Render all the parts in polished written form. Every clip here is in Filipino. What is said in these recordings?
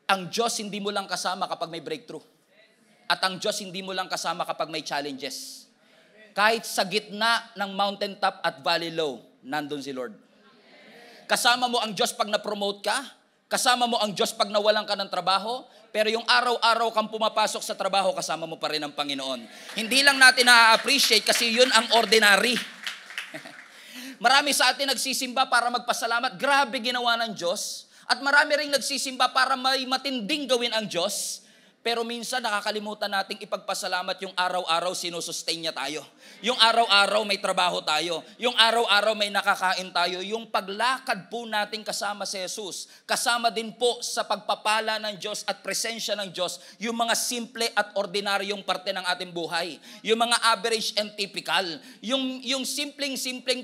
Ang Diyos hindi mo lang kasama kapag may breakthrough. At ang Diyos hindi mo lang kasama kapag may challenges. Kahit sa gitna ng mountaintop at valley low, nandun si Lord. Kasama mo ang Diyos pag na-promote ka. Kasama mo ang Diyos pag nawalan ka ng trabaho. Pero yung araw-araw kang pumapasok sa trabaho, kasama mo pa rin ang Panginoon. Hindi lang natin na-appreciate kasi yun ang ordinary. Marami sa atin nagsisimba para magpasalamat. Grabe ginawa ng Diyos. At marami ring nagsisimba para may matinding gawin ang Diyos. Pero minsan nakakalimutan nating ipagpasalamat yung araw-araw sinusustain niya tayo. Yung araw-araw may trabaho tayo. Yung araw-araw may nakakain tayo. Yung paglakad po natin kasama si Jesus. Kasama din po sa pagpapala ng Diyos at presensya ng Diyos yung mga simple at ordinaryong parte ng ating buhay. Yung mga average and typical. Yung simpleng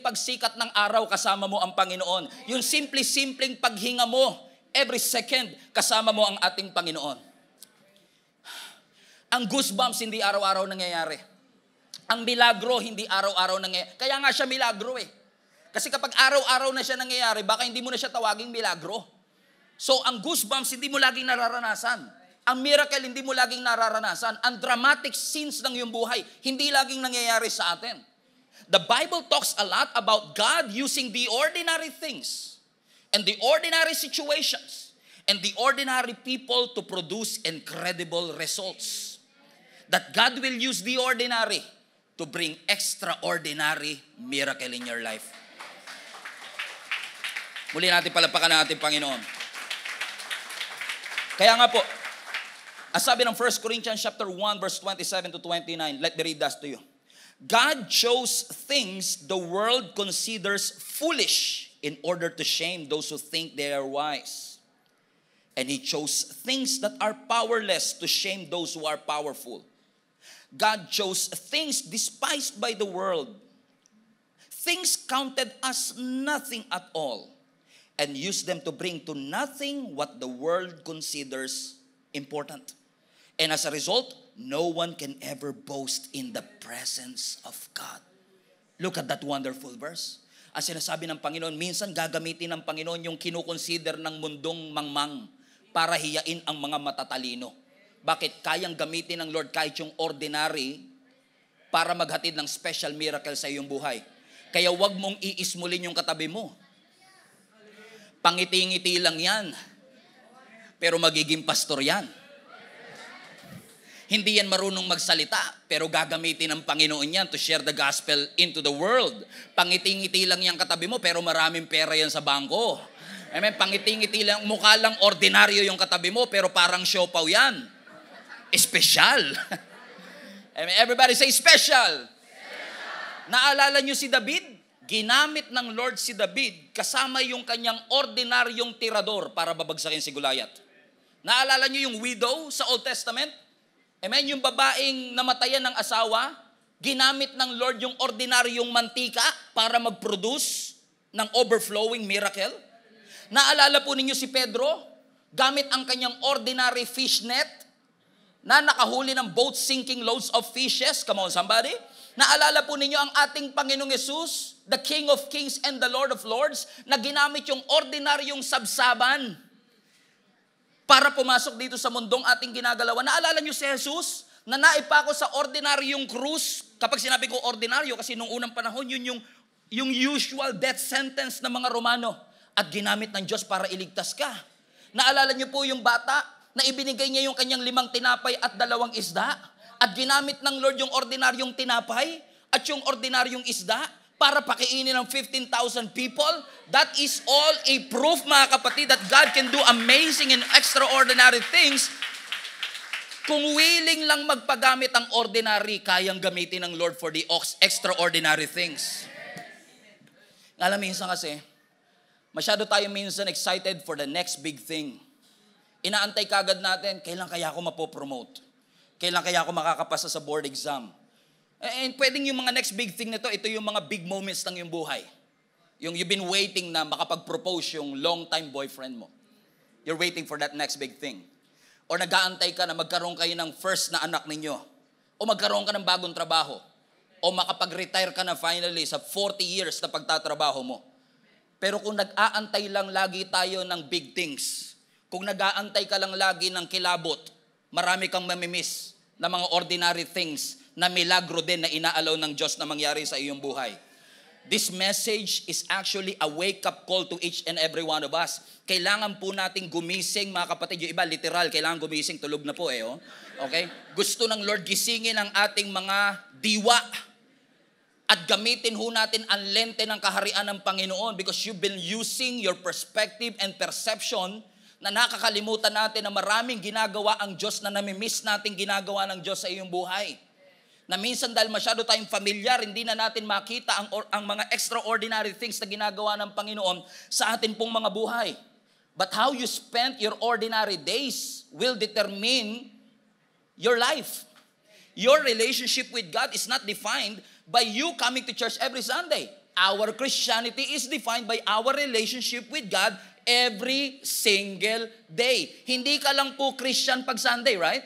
pagsikat ng araw kasama mo ang Panginoon. Yung simpleng paghinga mo every second kasama mo ang ating Panginoon. Ang goosebumps hindi araw-araw nangyayari. Ang milagro hindi araw-araw nangyayari. Kaya nga siya milagro eh. Kasi kapag araw-araw na siya nangyayari, baka hindi mo na siya tawaging milagro. So ang goosebumps hindi mo laging nararanasan. Ang miracle hindi mo laging nararanasan. Ang dramatic scenes ng iyong buhay hindi laging nangyayari sa atin. The Bible talks a lot about God using the ordinary things and the ordinary situations and the ordinary people to produce incredible results. That God will use the ordinary to bring extraordinary miracle in your life. Muli natin palapakan ang ating Panginoon. Kaya nga po, as sabi ng 1 Corinthians chapter 1 verse 27 to 29, let me read that to you. God chose things the world considers foolish in order to shame those who think they are wise. And He chose things that are powerless to shame those who are powerful. God chose things despised by the world, things counted as nothing at all, and used them to bring to nothing what the world considers important. And as a result, no one can ever boast in the presence of God. Look at that wonderful verse. Ang sinasabi ng Panginoon, minsan gagamitin ng Panginoon yung kinukonsider ng mundong mangmang para hiyain ang mga matatalino. Bakit? Kayang gamitin ng Lord kahit yung ordinary para maghatid ng special miracle sa iyong buhay. Kaya wag mong iismulin yung katabi mo. Pangiti-ngiti lang yan. Pero magiging pastor yan. Hindi yan marunong magsalita, pero gagamitin ng Panginoon yan to share the gospel into the world. Pangiti-ngiti lang yung katabi mo, pero maraming pera yan sa bangko. Amen? Pangiti-ngiti lang, mukha lang ordinaryo yung katabi mo, pero parang siopaw yan. Special. Everybody say special. Naalala nyo si David? Ginamit ng Lord si David kasama yung kanyang ordinaryong tirador para babagsakin si Goliath. Naalala nyo yung widow sa Old Testament? Amen? Yung babaeng namatayan ng asawa, ginamit ng Lord yung ordinaryong mantika para mag-produce ng overflowing miracle. Naalala po ninyo si Pedro? Gamit ang kanyang ordinary fish net na nakahuli ng boat sinking loads of fishes. Come on, somebody. Naalala po ninyo ang ating Panginoong Yesus, the King of Kings and the Lord of Lords, na ginamit yung ordinaryong sabsaban para pumasok dito sa mundong ating ginagalawan. Naalala nyo si Jesus na naipako sa ordinaryong krus? Kapag sinabi ko ordinaryo, kasi nung unang panahon, yun yung usual death sentence ng mga Romano. At ginamit ng Diyos para iligtas ka. Naalala nyo po yung bata na ibinigay niya yung kanyang 5 tinapay at 2 isda? At ginamit ng Lord yung ordinaryong tinapay at yung ordinaryong isda para pakiinin ng 15,000 people? That is all a proof, mga kapatid, that God can do amazing and extraordinary things. Kung willing lang magpagamit ang ordinary, kayang gamitin ng Lord for the extraordinary things. Alam, minsan kasi, masyado tayo minsan excited for the next big thing. Inaantay kagad natin, kailan kaya ako mapopromote? Kailan kaya ako makakapasa sa board exam? And pwedeng yung mga next big thing nito, ito yung mga big moments ng iyong buhay. Yung you've been waiting na makapag-propose yung long-time boyfriend mo. You're waiting for that next big thing. Or nag-aantay ka na magkaroon kayo ng first na anak ninyo. O magkaroon ka ng bagong trabaho. O makapag-retire ka na finally sa 40 years na pagtatrabaho mo. Pero kung nag-aantay lang lagi tayo ng big things, Kung nag-aantay ka lang lagi ng kilabot, marami kang mamimiss na mga ordinary things na milagro din na inaalaw ng Diyos na mangyari sa iyong buhay. This message is actually a wake-up call to each and every one of us. Kailangan po nating gumising, mga kapatid. Yung iba, literal, kailangan gumising, tulog na po oh. Okay? Gusto ng Lord gisingin ang ating mga diwa at gamitin ho natin ang lente ng kaharian ng Panginoon because you've been using your perspective and perception na nakakalimutan natin na maraming ginagawa ang Diyos na namimiss natin ginagawa ng Diyos sa iyong buhay. Na minsan dahil masyado tayong familiar, hindi na natin makita ang mga extraordinary things na ginagawa ng Panginoon sa atin pong mga buhay. But how you spent your ordinary days will determine your life. Your relationship with God is not defined by you coming to church every Sunday. Our Christianity is defined by our relationship with God every single day. Hindi ka lang po Christian pag Sunday, right?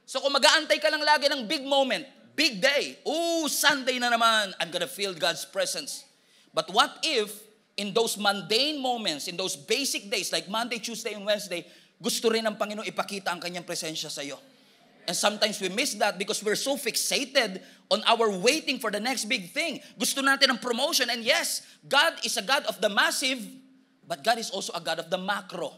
So kung mag-aantay ka lang lagi ng big moment, big day, Sunday na naman, I'm gonna feel God's presence. But what if, in those mundane moments, in those basic days, like Monday, Tuesday, and Wednesday, gusto rin ng Panginoon ipakita ang kanyang presensya sa iyo. And sometimes we miss that because we're so fixated on our waiting for the next big thing. Gusto natin ng promotion. And yes, God is a God of the massive, but God is also a God of the macro.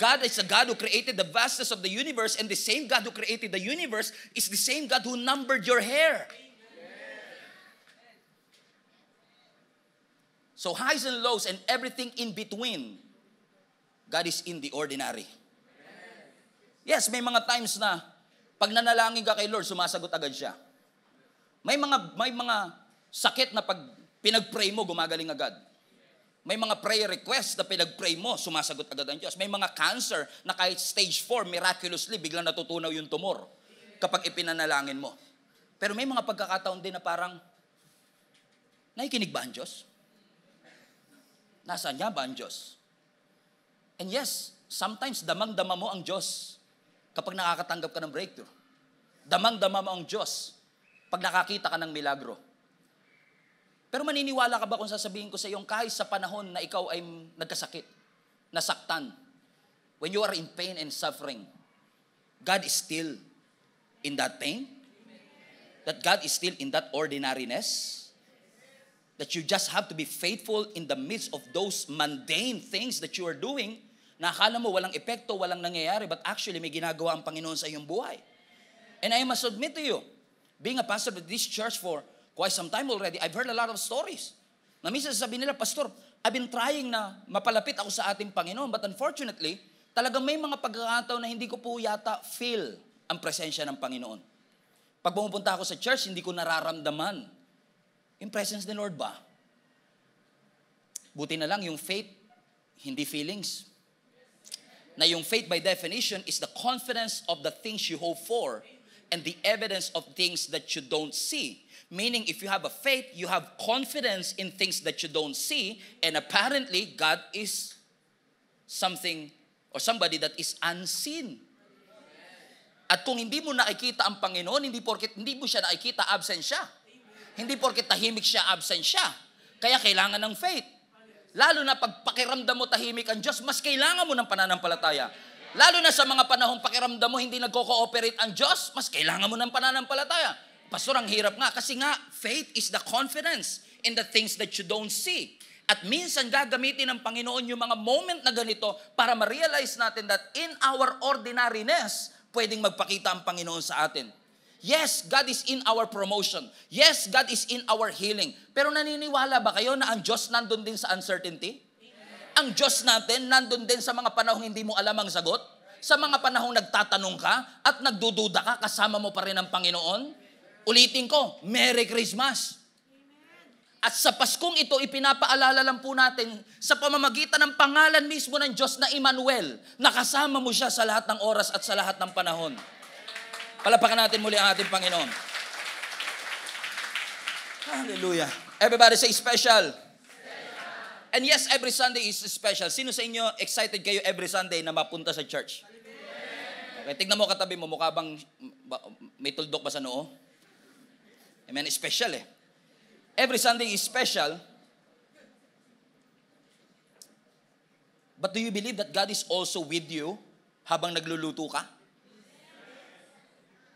God is a God who created the vastness of the universe, and the same God who created the universe is the same God who numbered your hair. So highs and lows and everything in between, God is in the ordinary. Yes, may mga times na pag nanalangin ka kay Lord, sumasagot agad siya. May mga sakit na pag pinag-pray mo, gumagaling agad. May mga prayer requests na pinag-pray mo, sumasagot agad ang Diyos. May mga cancer na kahit stage 4, miraculously, biglang natutunaw yung tumor kapag ipinanalangin mo. Pero may mga pagkakataon din na parang, nakikinig ba ang Diyos? Nasaan niya ba ang Diyos? And yes, sometimes damang-dama mo ang Diyos kapag nakakatanggap ka ng breakthrough. Damang-dama mo ang Diyos pag nakakita ka ng milagro. Pero maniniwala ka ba kung sasabihin ko sa iyo, kahit sa panahon na ikaw ay nagkasakit, nasaktan, when you are in pain and suffering, God is still in that pain? That God is still in that ordinariness? That you just have to be faithful in the midst of those mundane things that you are doing, na akala mo walang epekto, walang nangyayari, but actually may ginagawa ang Panginoon sa iyong buhay. And I must admit to you, being a pastor of this church for quite some time already, I've heard a lot of stories. Na minsan sasabihin nila, Pastor, I've been trying na mapalapit ako sa ating Panginoon, but unfortunately, talagang may mga pagkakataon na hindi ko po yata feel ang presensya ng Panginoon. Pag pumupunta ako sa church, hindi ko nararamdaman yung presence ni Lord ba? Buti na lang yung faith, hindi feelings. Na yung faith by definition is the confidence of the things you hope for and the evidence of things that you don't see. Meaning, if you have a faith, you have confidence in things that you don't see, and apparently, God is something or somebody that is unseen. At kung hindi mo nakikita ang Panginoon, hindi mo siya nakikita, absent siya. Hindi porket tahimik siya, absent siya. Kaya kailangan ng faith. Lalo na pag pakiramdam mo tahimik ang Diyos, mas kailangan mo ng pananampalataya. Lalo na sa mga panahong pakiramdam mo hindi nagko-cooperate ang Diyos, mas kailangan mo ng pananampalataya. Pastor, ang hirap nga. Kasi nga, faith is the confidence in the things that you don't see. At minsan gagamitin ng Panginoon yung mga moment na ganito para ma-realize natin that in our ordinariness, pwedeng magpakita ang Panginoon sa atin. Yes, God is in our promotion. Yes, God is in our healing. Pero naniniwala ba kayo na ang Diyos nandun din sa uncertainty? Ang Diyos natin nandun din sa mga panahong hindi mo alam ang sagot? Sa mga panahong nagtatanong ka at nagdududa ka, kasama mo pa rin ang Panginoon? Ulitin ko, Merry Christmas. At sa Paskong ito, ipinapaalala lang po natin sa pamamagitan ng pangalan mismo ng Diyos na Emmanuel, nakasama mo siya sa lahat ng oras at sa lahat ng panahon. Palapakan natin muli ang ating Panginoon. Hallelujah. Everybody say special. And yes, every Sunday is special. Sino sa inyo excited kayo every Sunday na mapunta sa church? Okay, tignan mo katabi mo, mukha bang may tuldok ba sa noo? Amen, special eh. Every Sunday is special. But do you believe that God is also with you habang nagluluto ka?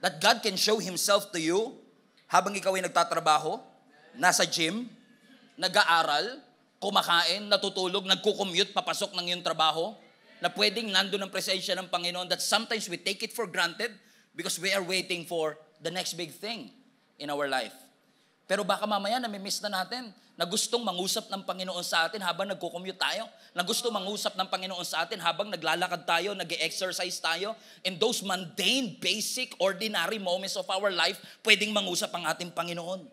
That God can show Himself to you habang ikaw ay nagtatrabaho, nasa gym, nag-aaral, kumakain, natutulog, nagko-commute, papasok ng iyong trabaho, na pwedeng nandun ang presensya ng Panginoon, that sometimes we take it for granted because we are waiting for the next big thing in our life. Pero baka mamaya namimiss na natin na gustong mangusap ng Panginoon sa atin habang nagko-commute tayo, na gustong mangusap ng Panginoon sa atin habang naglalakad tayo, nag-exercise tayo. In those mundane, basic, ordinary moments of our life, pwedeng mangusap ang ating Panginoon.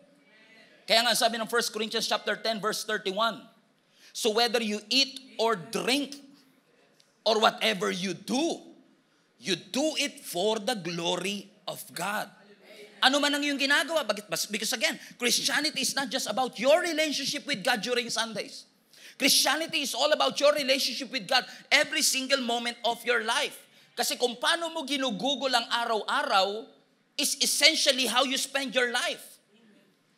Kaya nga sabi ng 1 Corinthians chapter 10 verse 31, so whether you eat or drink or whatever you do it for the glory of God. Ano man ang iyong ginagawa? Because again, Christianity is not just about your relationship with God during Sundays. Christianity is all about your relationship with God every single moment of your life. Kasi kung paano mo ginugugol ang araw-araw is essentially how you spend your life.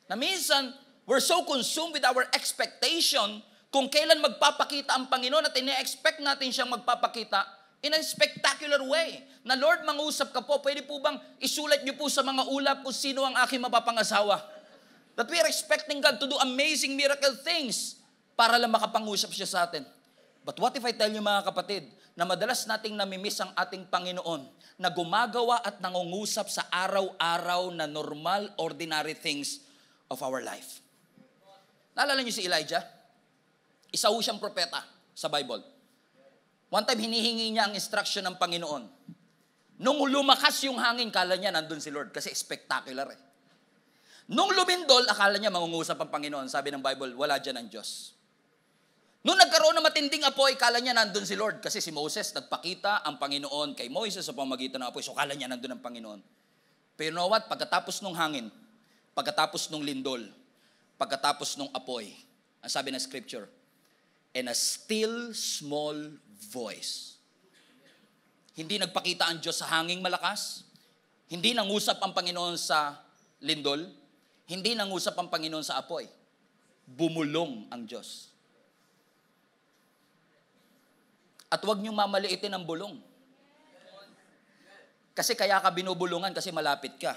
Na minsan, we're so consumed with our expectation kung kailan magpapakita ang Panginoon at ine-expect natin siyang magpapakita in a spectacular way. Na Lord, mangusap ka po, pwede po bang isulat niyo po sa mga ulap kung sino ang aking mapapangasawa? That we are expecting God to do amazing miracle things para lang makapangusap siya sa atin. But what if I tell you mga kapatid, na madalas nating namimiss ang ating Panginoon na gumagawa at nangungusap sa araw-araw na normal, ordinary things of our life. Naalala niyo si Elijah? Isa ho siyang propeta sa Bible. One time, hinihingi niya ang instruction ng Panginoon. Nung lumakas yung hangin, kala niya nandun si Lord kasi spectacular eh. Nung lumindol, akala niya mangungusap ang Panginoon. Sabi ng Bible, wala dyan ang Diyos. Nung nagkaroon ng matinding apoy, kala niya nandun si Lord kasi si Moses nagpakita ang Panginoon kay Moises sa pamamagitan ng apoy. So kala niya nandun ang Panginoon. Pero you know what? Pagkatapos ng hangin, pagkatapos ng lindol, pagkatapos ng apoy, ang sabi ng scripture, and a still small voice. Hindi nagpakita ang Diyos sa hanging malakas, hindi nangusap ang Panginoon sa lindol, hindi nangusap ang Panginoon sa apoy. Bumulong ang Diyos. At huwag niyong mamaliitin ang bulong. Kasi kaya ka binubulungan kasi malapit ka.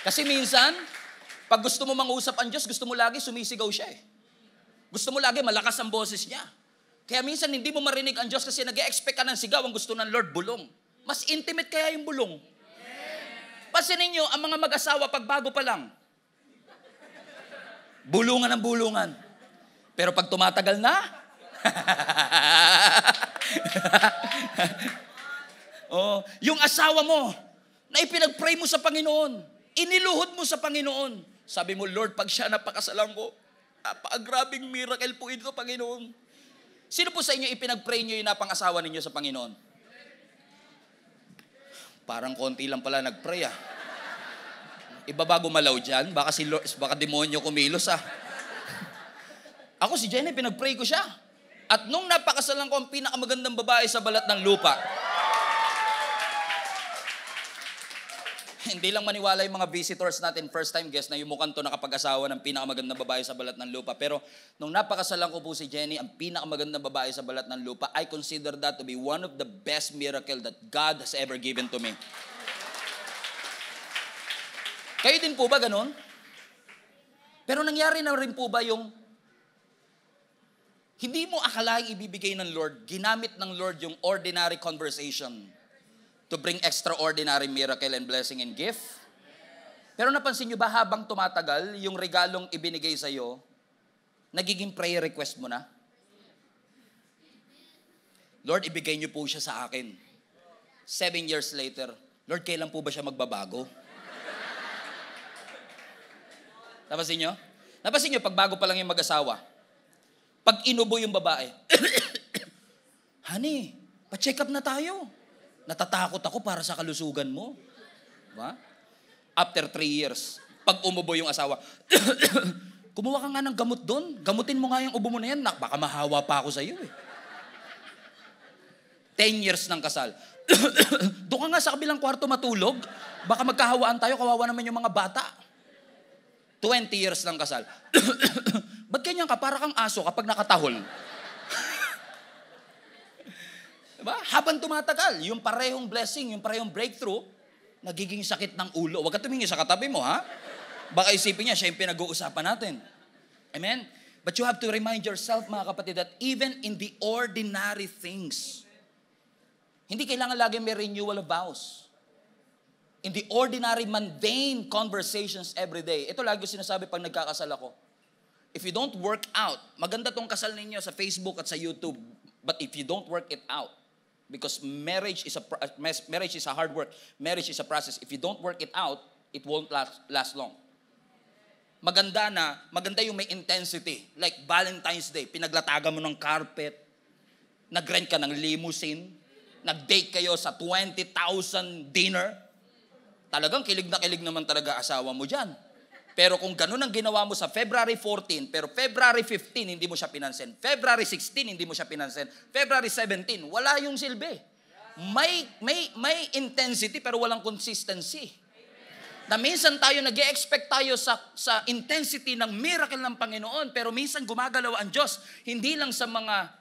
Kasi minsan, pag gusto mo mangusap ang Diyos, gusto mo lagi sumisigaw siya eh. Gusto mo lagi malakas ang boses niya. Kaya minsan hindi mo marinig ang Diyos kasi nag-e-expect ka ng sigaw, ang gusto ng Lord, bulong. Mas intimate kaya yung bulong. Pansinin niyo, ang mga mag-asawa pag bago pa lang, bulungan ang bulungan. Pero pag tumatagal na, yung asawa mo, na ipinag-pray mo sa Panginoon, iniluhod mo sa Panginoon. Sabi mo, Lord, pag siya napakasalan ko, napakagrabing miracle po ito, Panginoon. Sino po sa inyo ipinag-pray nyo yung napangasawa ninyo sa Panginoon? Parang konti lang pala nag-pray ah. Iba ba gumalaw dyan? Baka, baka demonyo kumilos ah. Ako si Jenny, pinag-pray ko siya. At nung napakasalan ko ang pinakamagandang babae sa balat ng lupa, hindi lang maniwala yung mga visitors natin, first time guest, na yung mukhang to nakapag-asawa ng pinakamagandang babae sa balat ng lupa. Pero nung napakasalan ko po si Jenny, ang pinakamagandang babae sa balat ng lupa, I consider that to be one of the best miracle that God has ever given to me. Kayo din po ba ganun? Pero nangyari na rin po ba yung hindi mo akalaing ibibigay ng Lord, ginamit ng Lord yung ordinary conversation to bring extraordinary miracle and blessing and gift? Pero napansin nyo ba habang tumatagal, yung regalong ibinigay sa'yo, nagiging prayer request mo na? Lord, ibigay nyo po siya sa akin. 7 years later, Lord, kailan po ba siya magbabago? Napansin nyo? Napansin nyo, pag bago pa lang yung mag-asawa, pag inubo yung babae, honey, pa-check up na tayo. Natatakot ako para sa kalusugan mo. Diba? After 3 years, pag umubo yung asawa, kumuha ka nga ng gamot doon. Gamutin mo nga yung ubo mo na yan. Baka mahawa pa ako sa iyo eh. 10 years ng kasal. Doon ka nga sa kabilang kwarto matulog. Baka magkahawaan tayo, kawawa naman yung mga bata. 20 years ng kasal. Ba't ganyan ka? Para kang aso kapag nakatahol. Diba? Habang tumatagal, yung parehong blessing, yung parehong breakthrough, nagiging sakit ng ulo. Huwag ka tumingin sa katabi mo, ha? Baka isipin niya, siya yung pinag-uusapan natin. Amen? But you have to remind yourself, mga kapatid, that even in the ordinary things, hindi kailangan lagi may renewal of vows. In the ordinary, mundane conversations every day. Ito lagi sinasabi pag nagkakasal ako. If you don't work out, maganda tong kasal ninyo sa Facebook at sa YouTube, but if you don't work it out, because marriage is a hard work, marriage is a process. If you don't work it out, it won't last long. Maganda yung may intensity. Like Valentine's Day, pinaglatagan mo ng carpet, nag-rent ka ng limousine, nag-date kayo sa 20,000 dinner. Talagang kilig na kilig naman talaga asawa mo dyan. Pero kung ganun ang ginawa mo sa February 14, pero February 15, hindi mo siya pinansin. February 16, hindi mo siya pinansin. February 17, wala yung silbi. May intensity pero walang consistency. Na minsan tayo nag-e-expect tayo sa intensity ng miracle ng Panginoon, pero minsan gumagalaw ang Diyos, hindi lang sa mga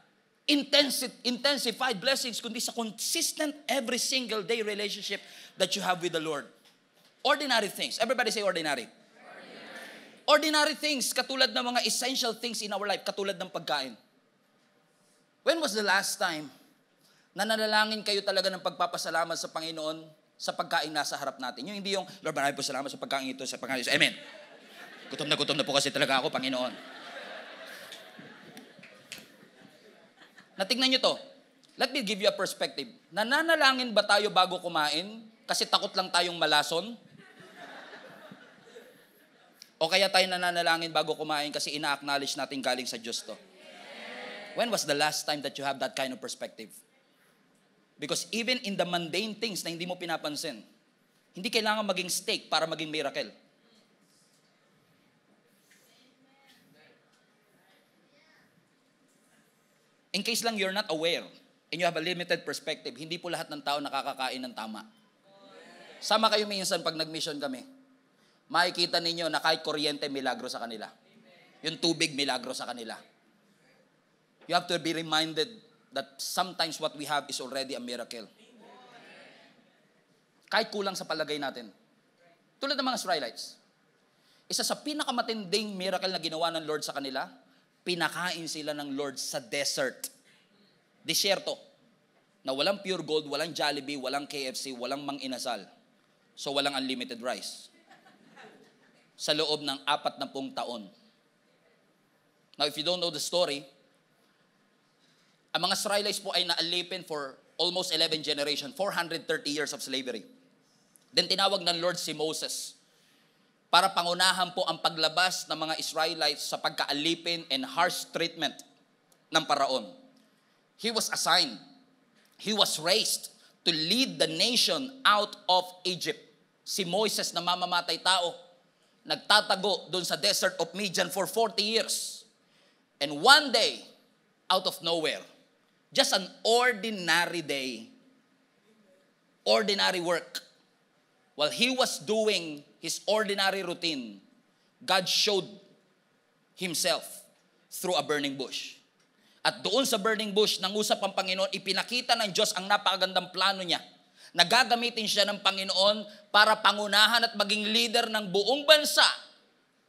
intensified blessings, kundi sa consistent every single day relationship that you have with the Lord. Ordinary things. Everybody say ordinary. Ordinary things, katulad ng mga essential things in our life, katulad ng pagkain. When was the last time na nanalangin kayo talaga ng pagpapasalamat sa Panginoon sa pagkain nasa harap natin? Yung hindi yung, Lord, maraming po salamat sa pagkain ito, sa pagkain ito. Amen. Gutom na po kasi talaga ako, Panginoon. Natingnan nyo to. Let me give you a perspective. Nananalangin ba tayo bago kumain kasi takot lang tayong malason? O kaya tayo nananalangin bago kumain kasi ina-acknowledge natin galing sa Diyos to? When was the last time that you have that kind of perspective? Because even in the mundane things na hindi mo pinapansin, hindi kailangan maging steak para maging miracle. In case lang you're not aware and you have a limited perspective, hindi po lahat ng tao nakakakain ng tama. Sama kayo minsan pag nag-mission kami. Makikita ninyo na kahit kuryente, milagro sa kanila. Yung tubig, milagro sa kanila. You have to be reminded that sometimes what we have is already a miracle. Kahit kulang sa palagay natin. Tulad ng mga Israelites. Isa sa pinakamatinding miracle na ginawa ng Lord sa kanila, pinakain sila ng Lord sa desert. Desierto. Na walang pure gold, walang Jollibee, walang KFC, walang Mang Inasal. So walang unlimited rice. Sa loob ng 40 taon. Now, if you don't know the story, ang mga Israelites po ay naalipin for almost 11 generations, 430 years of slavery. Then tinawag ng Lord si Moses para pangunahan po ang paglabas ng mga Israelites sa pagkaalipin and harsh treatment ng Paraon. He was assigned, he was raised to lead the nation out of Egypt. Si Moses na mamamatay tao, nagtatago doon sa desert of Midian for 40 years. And one day, out of nowhere, just an ordinary day, ordinary work, while he was doing his ordinary routine, God showed himself through a burning bush. At doon sa burning bush, nangusap ang Panginoon, ipinakita ng Diyos ang napakagandang plano niya. Nagagamitin siya ng Panginoon para pangunahan at maging leader ng buong bansa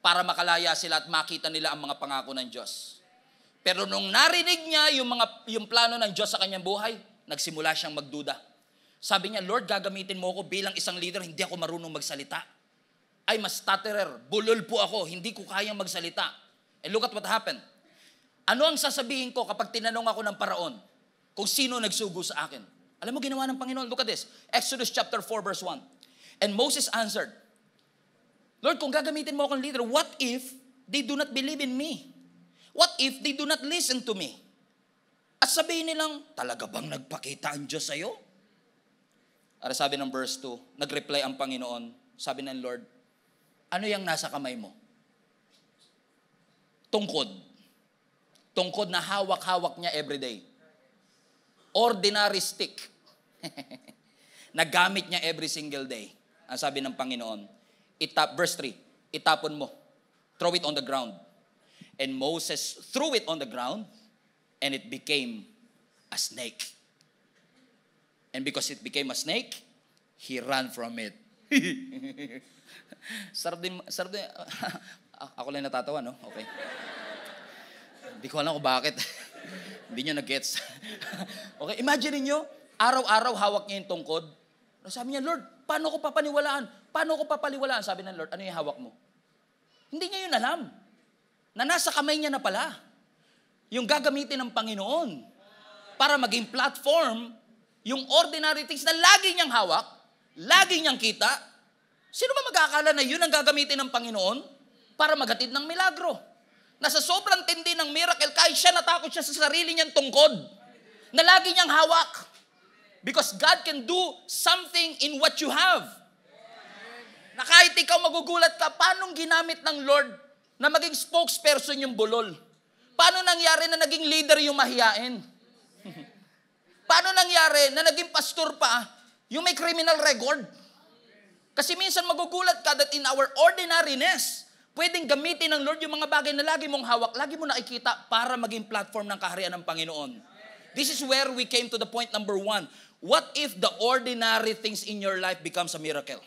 para makalaya sila at makita nila ang mga pangako ng Diyos. Pero nung narinig niya yung plano ng Diyos sa kanyang buhay, nagsimula siyang magduda. Sabi niya, Lord, gagamitin mo ako bilang isang leader, hindi ako marunong magsalita. Ay, mas stutterer, bulol po ako, hindi ko kayang magsalita. And look at what happened. Ano ang sasabihin ko kapag tinanong ako ng Paraon kung sino nagsugo sa akin? Alam mo ginawa ng Panginoon? Look at this. Exodus chapter 4 verse 1. And Moses answered, Lord, kung gagamitin mo akong leader, what if they do not believe in me? What if they do not listen to me? At sabihin nilang, talaga bang nagpakita ang Diyos sa'yo? Ara sabi ng verse 2, nag-reply ang Panginoon, sabi ng Lord, ano yung nasa kamay mo? Tungkod. Tungkod na hawak-hawak niya everyday. Ordinary stick. Nagamit niya every single day. Ang sabi ng Panginoon, verse 3, itapon mo. Throw it on the ground. And Moses threw it on the ground, and it became a snake. And because it became a snake, he ran from it. Sarap din. Ako lang natatawa, no? Okay. Hindi ko alam kung bakit. Hindi nyo na-gets. Okay, imagine niyo, araw-araw hawak niya yung tungkod. Sabi niya, Lord, paano ko papaniwalaan? Paano ko papaliwalaan? Sabi ng Lord, ano yung hawak mo? Hindi niya yun alam. Na nasa kamay niya na pala. Yung gagamitin ng Panginoon para maging platform, yung ordinary things na lagi niyang hawak, lagi niyang kita. Sino ba mag-aakala na yun ang gagamitin ng Panginoon para maghatid ng milagro? Na sa sobrang tindi ng miracle, kahit siya natakot siya sa sarili niyang tungkod, na lagi niyang hawak. Because God can do something in what you have. Na kahit ikaw magugulat ka, paanong ginamit ng Lord na maging spokesperson yung bulol? Paano nangyari na naging leader yung mahiyain? Paano nangyari na naging pastor pa yung may criminal record? Kasi minsan magugulat ka that in our ordinariness, pwedeng gamitin ng Lord yung mga bagay na lagi mong hawak, lagi mo nakikita para maging platform ng kaharian ng Panginoon. This is where we came to the point number 1. What if the ordinary things in your life becomes a miracle?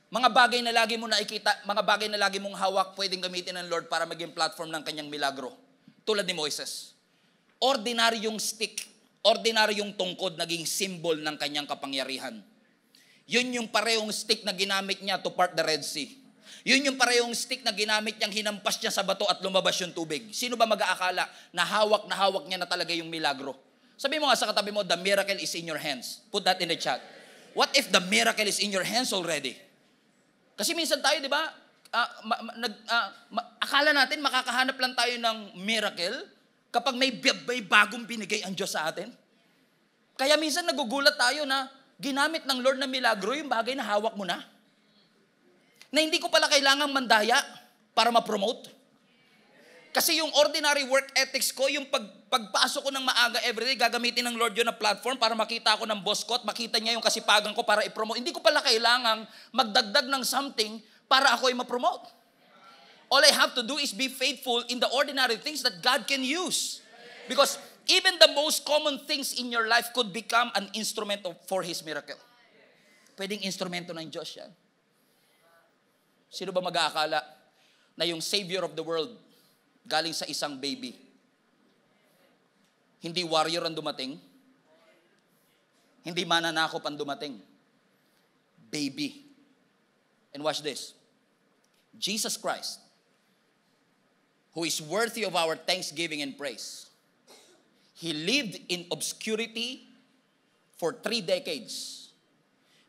Mga bagay na lagi mo nakikita, mga bagay na lagi mong hawak, pwedeng gamitin ng Lord para maging platform ng kanyang milagro. Tulad ni Moises. Ordinaryong stick, ordinaryong tungkod, naging symbol ng kanyang kapangyarihan. Yun yung parehong stick na ginamit niya to part the Red Sea. Yun yung parehong stick na ginamit niyang hinampas niya sa bato at lumabas yung tubig. Sino ba mag-aakala na hawak niya na talaga yung milagro? Sabi mo nga sa katabi mo, the miracle is in your hands. Put that in the chat. What if the miracle is in your hands already? Kasi minsan tayo, di ba, akala natin makakahanap lang tayo ng miracle kapag may bagong binigay ang Diyos sa atin. Kaya minsan nagugulat tayo na ginamit ng Lord na milagro yung bagay na hawak mo na. Na hindi ko pala kailangang mandaya para ma-promote. Kasi yung ordinary work ethics ko, yung pagpasok ko ng maaga everyday, gagamitin ng Lord yun na platform para makita ako ng boss ko at makita niya yung kasipagan ko para i-promote. Hindi ko pala kailangang magdagdag ng something para ako ay ma-promote. All I have to do is be faithful in the ordinary things that God can use. Because even the most common things in your life could become an instrument for His miracle. Pwedeng instrumento ng Diyos yan. Sino ba mag-aakala na yung Savior of the world galing sa isang baby? Hindi warrior ang dumating. Hindi mananakop ang dumating. Baby. And watch this. Jesus Christ, who is worthy of our thanksgiving and praise, He lived in obscurity for 3 decades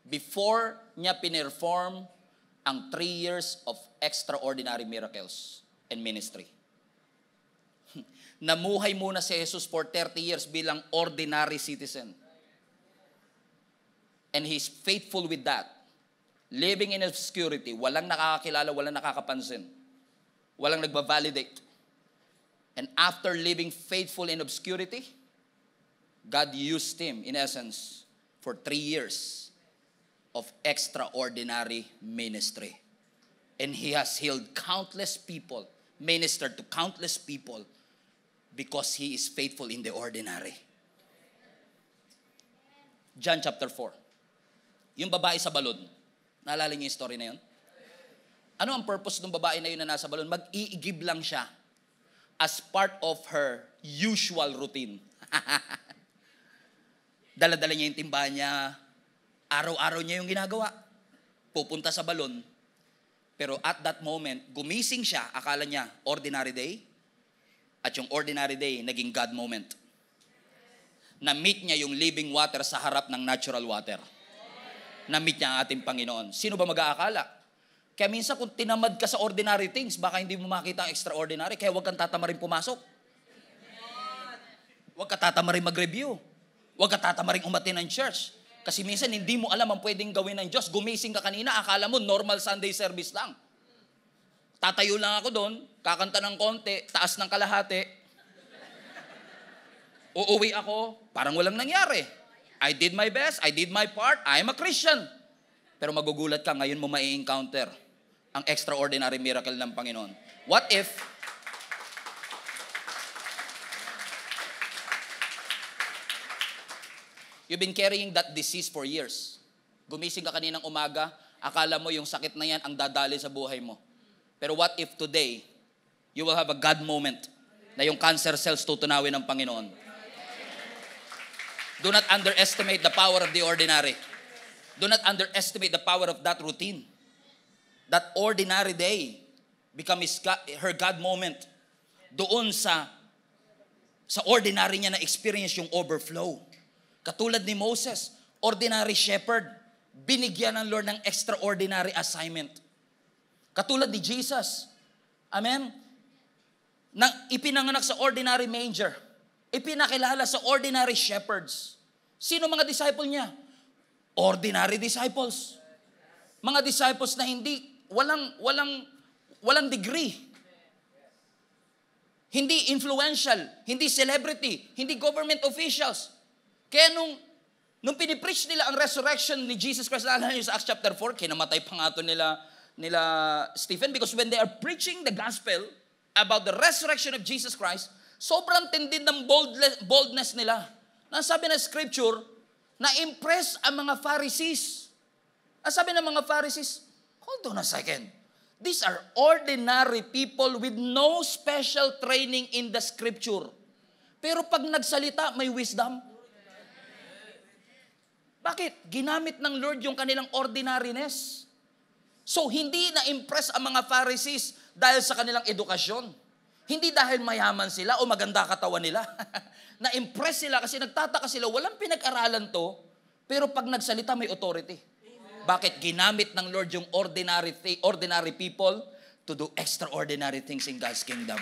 before niya pinerform ang 3 years of extraordinary miracles and ministry. Namuhay muna si Jesus for 30 years bilang ordinary citizen. And He's faithful with that. Living in obscurity, walang nakakakilala, walang nakakapansin. Walang nagbavalidate. And after living faithful in obscurity, God used Him, in essence, for 3 years of extraordinary ministry. And He has healed countless people, ministered to countless people, because He is faithful in the ordinary. John chapter 4. Yung babae sa balon. Naalala niyo yung story na yun? Ano ang purpose ng babae na yun na nasa balon? Mag-iigib lang siya as part of her usual routine. Dala-dala niya yung timba niya. Araw-araw niya yung ginagawa. Pupunta sa balon. Pero at that moment, gumising siya. Akala niya, ordinary day. At yung ordinary day, naging God moment. Na-meet niya yung living water sa harap ng natural water. Na-meet niya ang ating Panginoon. Sino ba mag-aakala? Kaya minsan kung tinamad ka sa ordinary things, baka hindi mo makita ang extraordinary. Kaya huwag kang tatamarin pumasok. Huwag ka tatamarin mag-review. Huwag ka tatamarin umatin ng church. Kasi minsan hindi mo alam ang pwedeng gawin ng Diyos. Gumising ka kanina, akala mo normal Sunday service lang. Tatayo lang ako doon, kakanta ng konti, taas ng kalahati. Uuwi ako, parang walang nangyari. I did my best, I did my part, I'm a Christian. Pero magugulat ka, ngayon mo mai-encounter ang extraordinary miracle ng Panginoon? What if you've been carrying that disease for years? Gumising ka kaninang umaga, akala mo yung sakit na yan ang dadali sa buhay mo. Pero what if today, you will have a God moment na yung cancer cells tutunawin ng Panginoon? Do not underestimate the power of the ordinary. Do not underestimate the power of that routine. That ordinary day become her God moment. Doon sa ordinary niya na experience yung overflow. Katulad ni Moses, ordinary shepherd, binigyan ng Lord ng extraordinary assignment. Katulad ni Jesus, amen, nang ipinanganak sa ordinary manger, ipinakilala sa ordinary shepherds. Sino mga disciple niya? Ordinary disciples. Mga disciples na walang degree. Hindi influential, hindi celebrity, hindi government officials. Kaya nung pinipreach nila ang resurrection ni Jesus Christ, alam niyo sa Acts chapter 4, kinamatay pa nga ito nila Stephen, because when they are preaching the gospel about the resurrection of Jesus Christ, sobrang tindi ng boldness nila. Nasabi na scripture, na-impress ang mga Pharisees. Nasabi ng mga Pharisees, hold on a second. These are ordinary people with no special training in the scripture. Pero pag nagsalita, may wisdom. Bakit? Ginamit ng Lord yung kanilang ordinariness. So, hindi na-impress ang mga Pharisees dahil sa kanilang edukasyon. Hindi dahil mayaman sila o maganda katawan nila. Na-impress sila kasi nagtataka sila, walang pinag-aralan to, pero pag nagsalita may authority. Bakit? Ginamit ng Lord yung ordinary people to do extraordinary things in God's kingdom.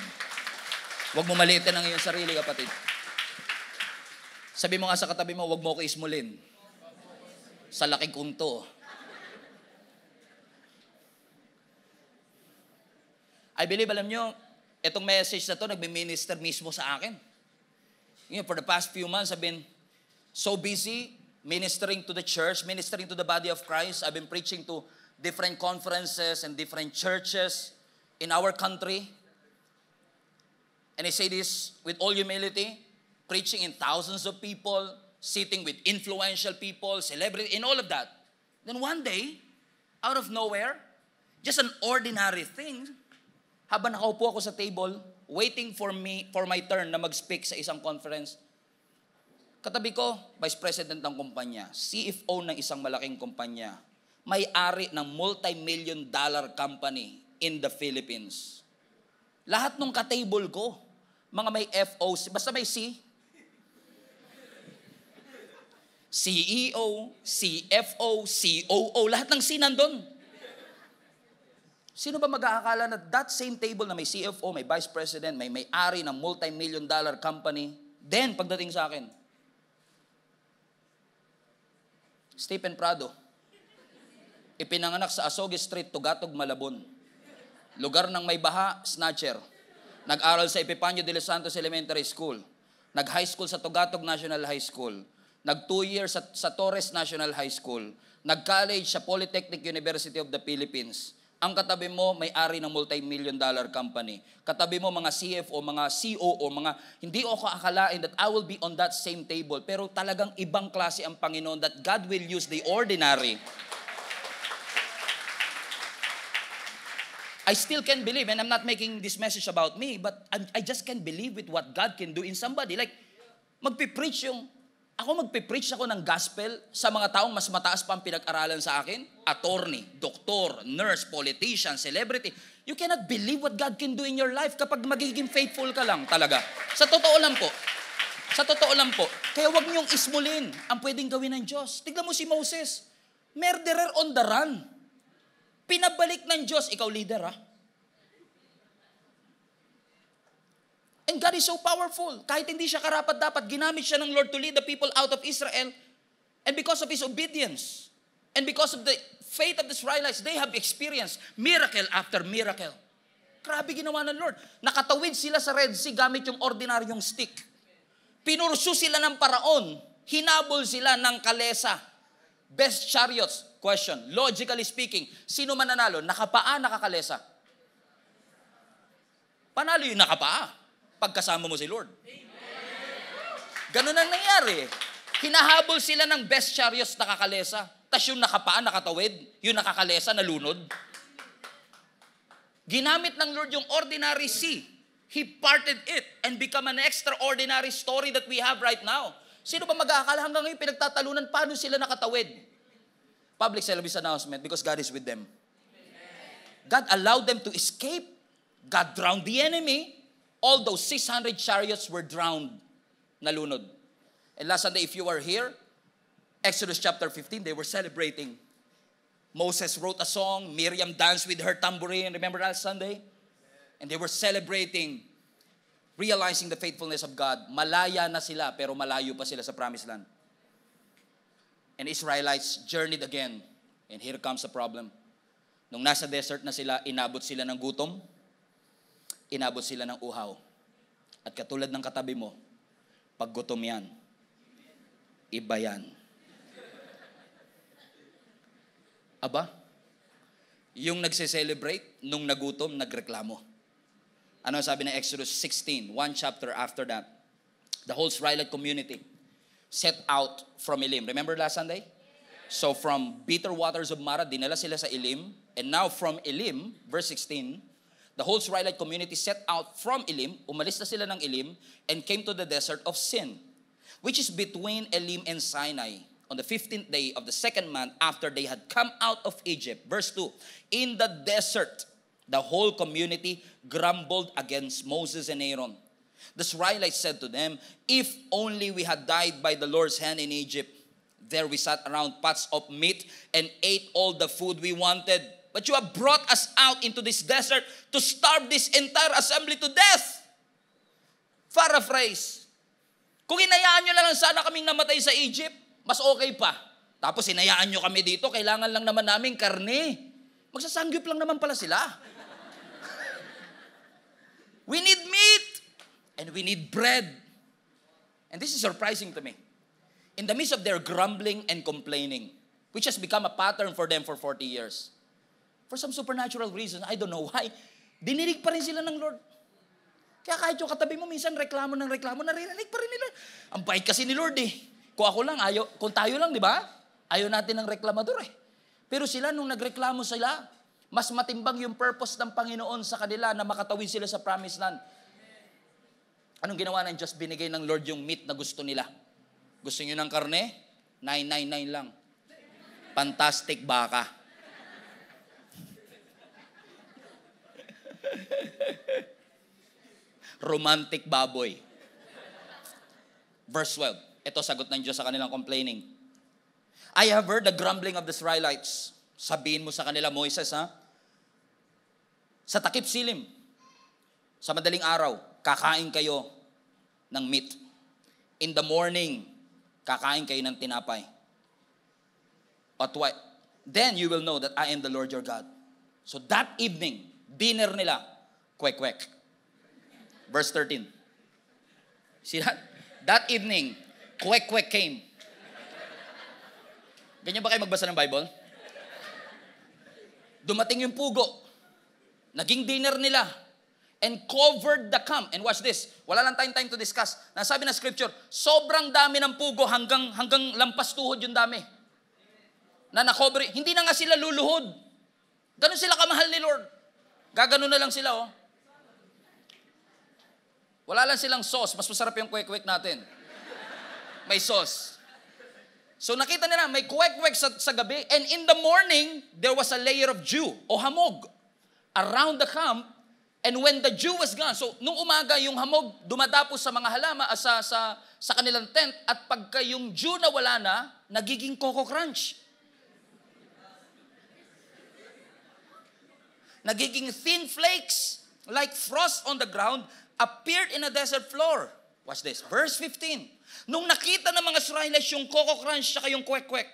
Huwag mo maliitin ang iyong sarili, kapatid. Sabi mo nga sa katabi mo, huwag mo ko ismulin. Sa laking kunto. I believe, alam nyo, itong message na to nagbe-minister mismo sa akin. For the past few months, I've been so busy ministering to the church, ministering to the body of Christ. I've been preaching to different conferences and different churches in our country. And I say this with all humility, preaching in thousands of people, sitting with influential people, celebrities, in all of that. Then one day, out of nowhere, just an ordinary thing, habang nakaupo ako sa table, waiting for my turn na mag-speak sa isang conference, katabi ko, Vice President ng kumpanya, CFO ng isang malaking kumpanya, may-ari ng multi-million dollar company in the Philippines. Lahat ng ka-table ko, mga may FOC, basta may C, CEO, CFO, COO, lahat ng C nandun. Sino ba mag-aakala na that same table na may CFO, may Vice President, may may-ari ng multi-million dollar company, then pagdating sa akin, Stephen Prado, ipinanganak sa Asogi Street, Tugatog, Malabon. Lugar ng may baha, snatcher. Nag-aral sa Epifanio de los Santos Elementary School. Nag-high school sa Tugatog National High School. Nag 2 years sa Torres National High School. Nag-college sa Polytechnic University of the Philippines. Ang katabi mo, may-ari ng multi-million dollar company. Katabi mo mga CFO, mga COO, mga hindi ako akalain that I will be on that same table. Pero talagang ibang klase ang Panginoon that God will use the ordinary. I still can't believe, and I'm not making this message about me, but I just can't believe with what God can do in somebody. Like, magpipreach ako ng gospel sa mga taong mas mataas pa ang pinag-aralan sa akin. Attorney, doktor, nurse, politician, celebrity. You cannot believe what God can do in your life kapag magiging faithful ka lang talaga. Sa totoo lang po. Kaya wag niyong ismulin ang pwedeng gawin ng Diyos. Tignan mo si Moses. Murderer on the run. Pinabalik ng Diyos. Ikaw leader, ha? And God is so powerful. Kahit hindi siya karapat-dapat, ginamit siya ng Lord to lead the people out of Israel. And because of His obedience, and because of the faith of the Israelites, they have experienced miracle after miracle. Grabe ginawa ng Lord. Nakatawid sila sa Red Sea gamit yung ordinaryong stick. Pinursu sila ng paraon. Hinabol sila ng kalesa. Best chariots. question, logically speaking, sino mananalo? Nakapaa, nakakalesa? Panalo yung nakapaa pagkasama mo si Lord. Ganun ang nangyari. Hinahabol sila ng best chariots nakakalesa. Tas yung nakapaa, nakatawid, yung nakakalesa, nalunod. Ginamit ng Lord yung ordinary sea. He parted it and become an extraordinary story that we have right now. Sino ba mag-aakala hanggang ngayon pinagtatalunan paano sila nakatawid? Public service announcement because God is with them. God allowed them to escape. God drowned the enemy. All those 600 chariots were drowned. Nalunod. And last Sunday, if you were here, Exodus chapter 15, they were celebrating. Moses wrote a song. Miriam danced with her tambourine. Remember that Sunday? And they were celebrating, realizing the faithfulness of God. Malaya na sila, pero malayo pa sila sa promised land. And Israelites journeyed again. And here comes the problem. Nung nasa desert na sila, inabot sila ng gutom, inabot sila ng uhaw. At katulad ng katabi mo, pag gutom yan, iba yan. Aba, yung nagse-celebrate, nung nagutom, nagreklamo. Ano sabi ng Exodus 16, one chapter after that? The whole Israelite community set out from Elim. Remember last Sunday? So from bitter waters of Mara, dinala sila sa Elim. And now from Elim, verse 16, the whole Israelite community set out from Elim, umalis na sila ng Elim, and came to the desert of Sin, which is between Elim and Sinai, on the 15th day of the second month after they had come out of Egypt. Verse 2, in the desert, the whole community grumbled against Moses and Aaron. The Israelites said to them, if only we had died by the Lord's hand in Egypt. There we sat around pots of meat and ate all the food we wanted. But you have brought us out into this desert to starve this entire assembly to death. Paraphrase. Kung hinayaan nyo lang sana kaming namatay sa Egypt, mas okay pa. Tapos hinayaan nyo kami dito, kailangan lang naman namin karne. Magsasanggip lang naman pala sila. We need meat. And we need bread. And this is surprising to me. In the midst of their grumbling and complaining, which has become a pattern for them for 40 years, for some supernatural reason, I don't know why, dininig pa rin sila ng Lord. Kaya kahit yung katabi mo, minsan reklamo ng reklamo, naririnig pa rin nila. Ang bait kasi ni Lord eh. Kung ako lang, kung tayo lang, di ba? Ayaw natin ng reklamador eh. Pero sila, nung nagreklamo sila, mas matimbang yung purpose ng Panginoon sa kanila na makatawid sila sa promised land. Anong ginawa ng Diyos? Binigay ng Lord yung meat na gusto nila. Gusto nyo ng karne? 999 lang. Fantastic baka. Romantic baboy. Verse 12. Ito sagot ng Diyos sa kanilang complaining. I have heard the grumbling of the Israelites. Sabihin mo sa kanila, Moises, ha? Sa takip silim, sa madaling araw, kakain kayo ng meat. In the morning, kakain kayo ng tinapay. But what? Then you will know that I am the Lord your God. So that evening, dinner nila, kwek-kwek. Verse 13. See that? That evening, kwek-kwek came. Ganyan ba kayo magbasa ng Bible? Dumating yung pugo. Naging dinner nila. And covered the camp. And watch this. Wala lang tayong time to discuss. Nasabi na scripture, sobrang dami ng pugo hanggang lampas tuhod yung dami. Na nakover. Hindi na nga sila luluhod. Ganun sila kamahal ni Lord. Gaganon na lang sila, oh. Wala lang silang sauce. Mas masarap yung kwek-kwek natin. May sauce. So nakita nila, may kwek-kwek sa gabi. And in the morning, there was a layer of dew o hamog around the camp. And when the dew was gone, so nung umaga, yung hamog dumadapos sa mga halama, sa kanilang tent, at pagka yung dew na wala na, nagiging Coco Crunch. Nagiging thin flakes, like frost on the ground, appeared in a desert floor. Watch this, verse 15. Nung nakita ng mga Israelites yung Coco Crunch saka yung kwek-kwek,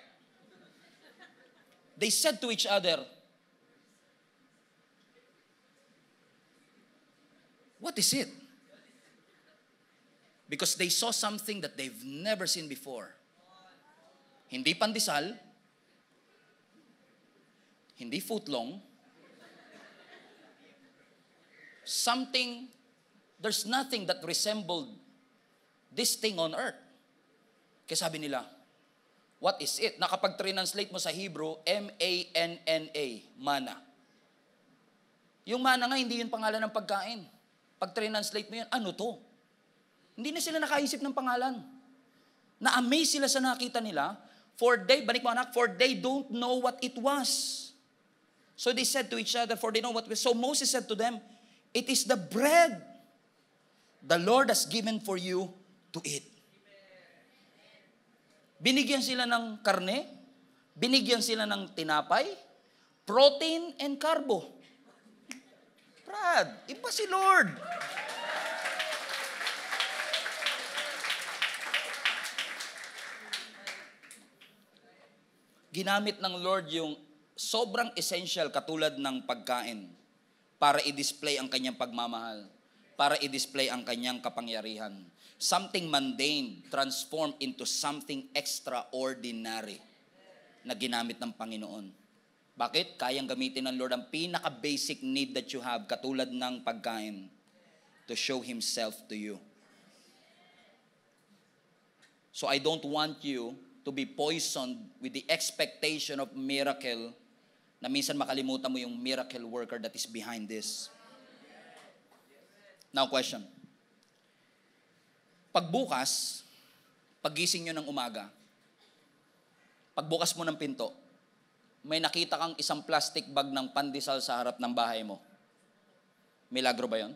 they said to each other, what is it? Because they saw something that they've never seen before. Hindi pandesal, hindi footlong, something, there's nothing that resembled this thing on earth. Kaya sabi nila, what is it? Na kapag translate mo sa Hebrew, M-A-N-N-A, mana. Yung mana nga, hindi yun pangalan ng pagkain. Pag translate mo yan, ano to? Hindi na sila nakaisip ng pangalan. Na-amaze sila sa nakita nila, for they don't know what it was. So they said to each other, for they know what it was. So Moses said to them, it is the bread the Lord has given for you to eat. Binigyan sila ng karne, binigyan sila ng tinapay, protein and carbo. Brad, iba si Lord. Ginamit ng Lord yung sobrang essential katulad ng pagkain para i-display ang kanyang pagmamahal, para i-display ang kanyang kapangyarihan. Something mundane transformed into something extraordinary na ginamit ng Panginoon. Bakit? Kayang gamitin ng Lord ang pinaka-basic need that you have, katulad ng pagkain, to show Himself to you. So I don't want you to be poisoned with the expectation of miracle na minsan makalimutan mo yung miracle worker that is behind this. Now question. Pagbukas, paggising nyo ng umaga, pagbukas mo ng pinto, may nakita kang isang plastic bag ng pandesal sa harap ng bahay mo. Milagro ba yun?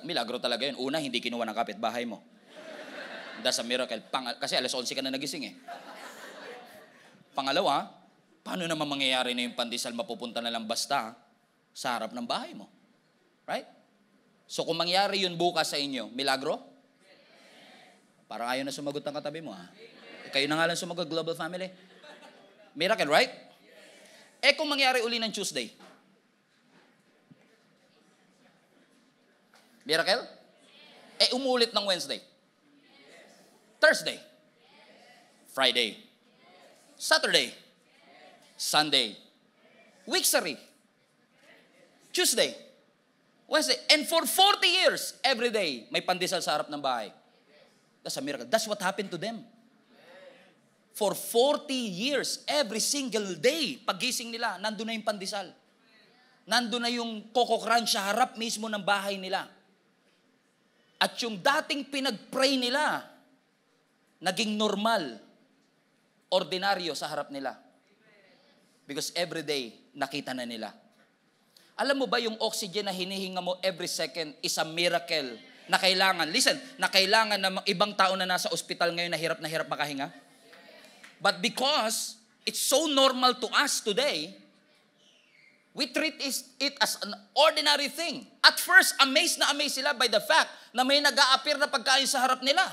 Milagro talaga yun. Una, hindi kinuha ng kapitbahay mo. That's a miracle. Kasi alas 11 ka na nagising eh. Pangalawa, paano naman mangyayari na yung pandesal mapupunta na lang basta sa harap ng bahay mo? Right? So kung mangyari yun bukas sa inyo, milagro? Parang ayaw na sumagot ang katabi mo ha. Kayo na nga lang sumagot, Global Family. Miracle, right? Eh kung mangyari uli ng Tuesday? Miracle? Eh umulit ng Wednesday? Thursday? Friday? Saturday? Sunday? Weeksary? Tuesday? Wednesday? And for 40 years, every day, may pandesal sa harap ng bahay. That's a miracle. That's what happened to them. For 40 years, every single day, pagising nila, nandun na yung pandesal. Nandun na yung Coco Crunch sa harap mismo ng bahay nila. At yung dating pinag-pray nila, naging normal, ordinaryo sa harap nila. Because every day, nakita na nila. Alam mo ba yung oxygen na hinihinga mo every second is a miracle na kailangan, listen, na kailangan ng ibang tao na nasa ospital ngayon na hirap makahinga? But because it's so normal to us today, we treat it as an ordinary thing. At first, amazed sila by the fact na may nag-a-appear na pagkain sa harap nila.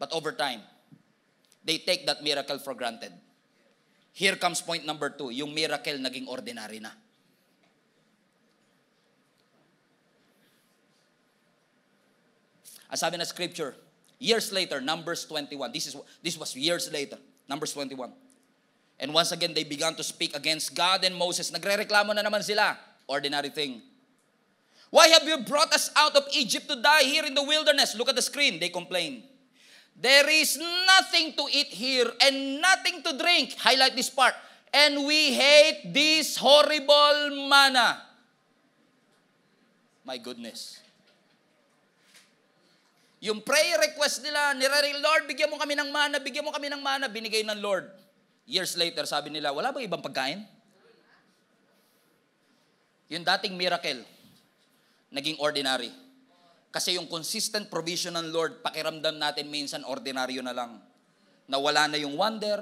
But over time, they take that miracle for granted. Here comes point number 2, yung miracle naging ordinary na. Ang sabi na scripture, years later, Numbers 21. This was years later, Numbers 21. And once again, they began to speak against God and Moses. Nagre-reklamo na naman sila. Ordinary thing. Why have you brought us out of Egypt to die here in the wilderness? Look at the screen. They complain. There is nothing to eat here and nothing to drink. Highlight this part. And we hate this horrible manna. My goodness. Yung prayer request nila, Lord, bigyan mo kami ng mana, binigay ng Lord. Years later, sabi nila, wala bang ibang pagkain? Yung dating miracle, naging ordinary. Kasi yung consistent provision ng Lord, pakiramdam natin minsan ordinaryo na lang. Nawala na yung wonder,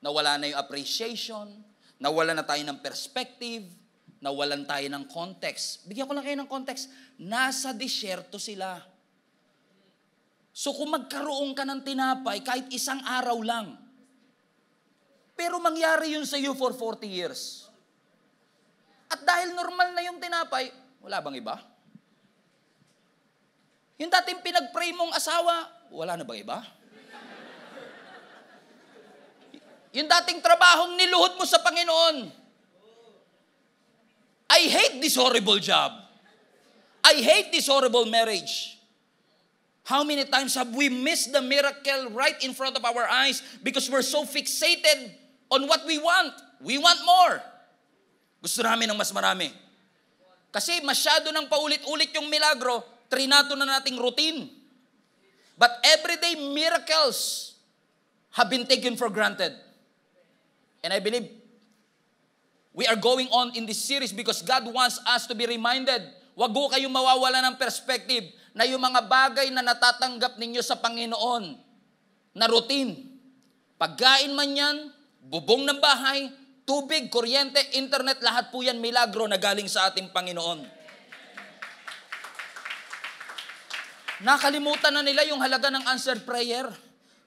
nawala na yung appreciation, nawala na tayo ng perspective, nawalan tayo ng context. Bigyan ko lang kayo ng context. Nasa disyerto sila. So kung magkaroon ka ng tinapay, kahit isang araw lang, pero mangyari yun sa iyo for 40 years. At dahil normal na yung tinapay, wala bang iba? Yung dating pinag-pray mong asawa, wala na bang iba? Yung dating trabahong niluhod mo sa Panginoon. I hate this horrible job. I hate this horrible marriage. How many times have we missed the miracle right in front of our eyes because we're so fixated on what we want? We want more. Gusto namin ng mas marami. Kasi masyado nang paulit-ulit yung milagro, trinato na nating routine. But everyday miracles have been taken for granted. And I believe we are going on in this series because God wants us to be reminded. Wag ho kayong mawawala ng perspective na yung mga bagay na natatanggap ninyo sa Panginoon na routine. Pagkain man yan, bubong ng bahay, tubig, kuryente, internet, lahat po yan milagro na galing sa ating Panginoon. Nakalimutan na nila yung halaga ng answered prayer.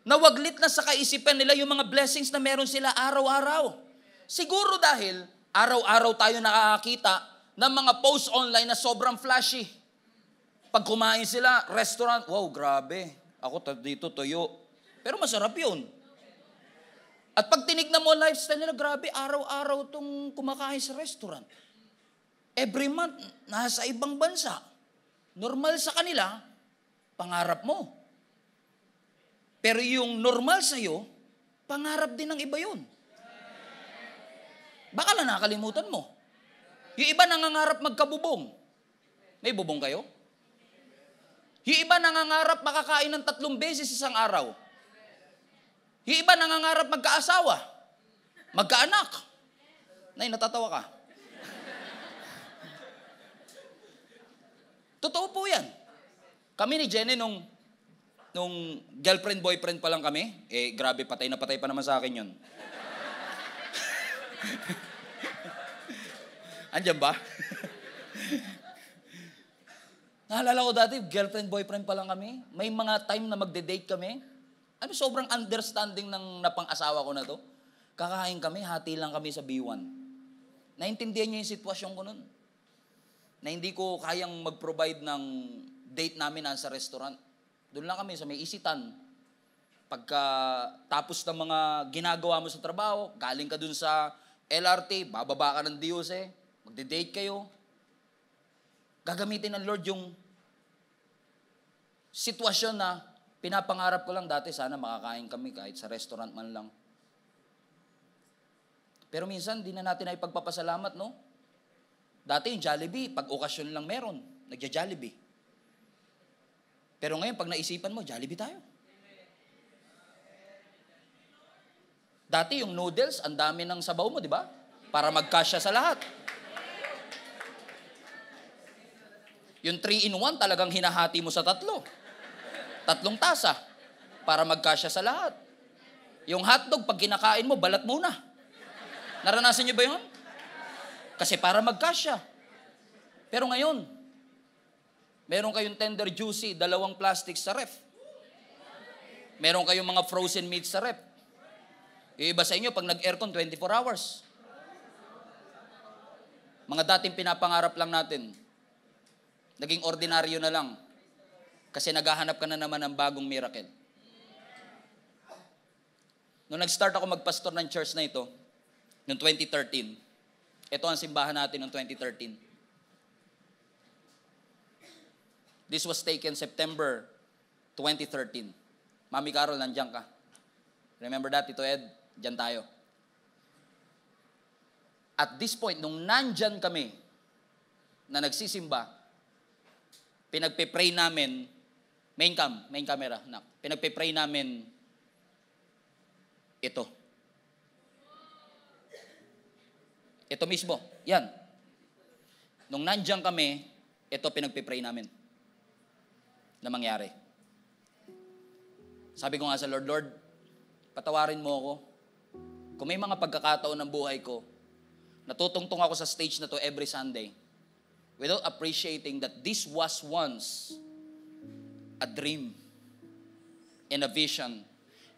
Nawaglit na sa kaisipan nila yung mga blessings na meron sila araw-araw. Siguro dahil araw-araw tayo nakakakita ng mga posts online na sobrang flashy. Pag kumain sila, restaurant, wow, grabe. Ako dito, toyo. Pero masarap yun. At pag tinignan mo lifestyle nila, grabe, araw-araw itong kumakain sa restaurant. Every month, nasa ibang bansa. Normal sa kanila, pangarap mo. Pero yung normal sa'yo, pangarap din ng iba yun. Baka lang nakalimutan mo. Yung iba nangangarap magkabubong. May bubong kayo? Yung iba nangangarap makakain ng 3 beses isang araw. Yung iba nangangarap magkaasawa, magkaanak. Nay, natatawa ka. Totoo po yan. Kami ni Jenny nung girlfriend-boyfriend pa lang kami, grabe, patay na patay pa naman sa akin yun. Andiyan ba? Naalala ko dati, girlfriend-boyfriend pa lang kami. May mga time na magde-date kami. Ano, sobrang understanding ng napang-asawa ko na to. Kakain kami, hati lang kami sa B1. Naintindihan niya yung sitwasyon ko nun. Na hindi ko kayang mag-provide ng date namin sa restaurant. Doon lang kami sa may isitan. Pagka tapos ng mga ginagawa mo sa trabaho, galing ka dun sa LRT, bababa ka ng Diose, magde-date kayo. Gagamitin ng Lord yung sitwasyon na pinapangarap ko lang dati, sana makakain kami kahit sa restaurant man lang. Pero minsan, di na natin ay pagpapasalamat, no? Dati yung Jollibee, pag okasyon lang meron, nagja-Jollibee. Pero ngayon, pag naisipan mo, Jollibee tayo. Dati yung noodles, ang dami ng sabaw mo, di ba? Para magkasya sa lahat. Yung 3-in-1, talagang hinahati mo sa 3. 3 tasa para magkasya sa lahat. Yung hotdog, pag kinakain mo, balat muna. Naranasan niyo ba yun? Kasi para magkasya. Pero ngayon, meron kayong tender juicy, 2 plastic sa ref. Meron kayong mga frozen meats sa ref. Yung iba sa inyo, pag nag-aircon, 24 hours. Mga dating pinapangarap lang natin, naging ordinaryo na lang. Kasi naghahanap ka na naman ng bagong miracle. Nung nag-start ako magpastor ng church na ito, noong 2013, ito ang simbahan natin noong 2013. This was taken September 2013. Mami Carol, nandiyan ka. Remember that, Tito Ed? Diyan tayo. At this point, nung nandyan kami, na nagsisimba, pinagpe-pray namin, main camera, pinagpe-pray namin, ito. Ito mismo, yan. Nung nandyan kami, ito pinagpe-pray namin na mangyari. Sabi ko nga sa Lord, Lord, patawarin mo ako. Kung may mga pagkakataon ng buhay ko, natutungtong ako sa stage na to every Sunday, without appreciating that this was once a dream and a vision